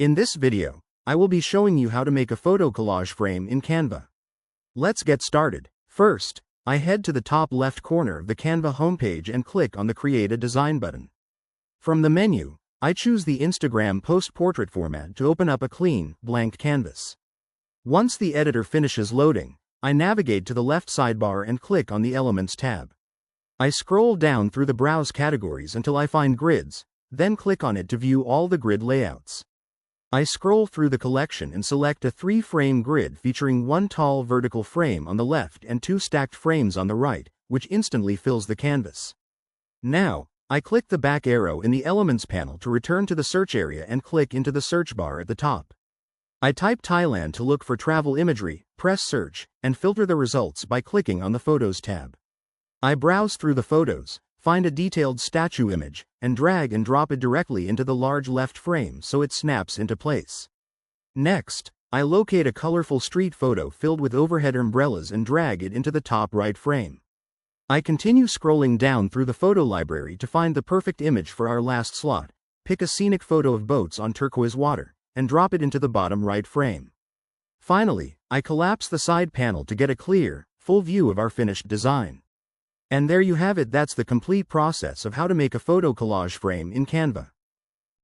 In this video, I will be showing you how to make a photo collage frame in Canva. Let's get started. First, I head to the top left corner of the Canva homepage and click on the Create a Design button. From the menu, I choose the Instagram post portrait format to open up a clean, blank canvas. Once the editor finishes loading, I navigate to the left sidebar and click on the Elements tab. I scroll down through the Browse categories until I find Grids, then click on it to view all the grid layouts. I scroll through the collection and select a 3-frame grid featuring one tall vertical frame on the left and 2 stacked frames on the right, which instantly fills the canvas. Now, I click the back arrow in the Elements panel to return to the search area and click into the search bar at the top. I type Thailand to look for travel imagery, press search, and filter the results by clicking on the Photos tab. I browse through the photos, find a detailed statue image, and drag and drop it directly into the large left frame so it snaps into place. Next, I locate a colorful street photo filled with overhead umbrellas and drag it into the top right frame. I continue scrolling down through the photo library to find the perfect image for our last slot, pick a scenic photo of boats on turquoise water, and drop it into the bottom right frame. Finally, I collapse the side panel to get a clear, full view of our finished design. And there you have it. That's the complete process of how to make a photo collage frame in Canva.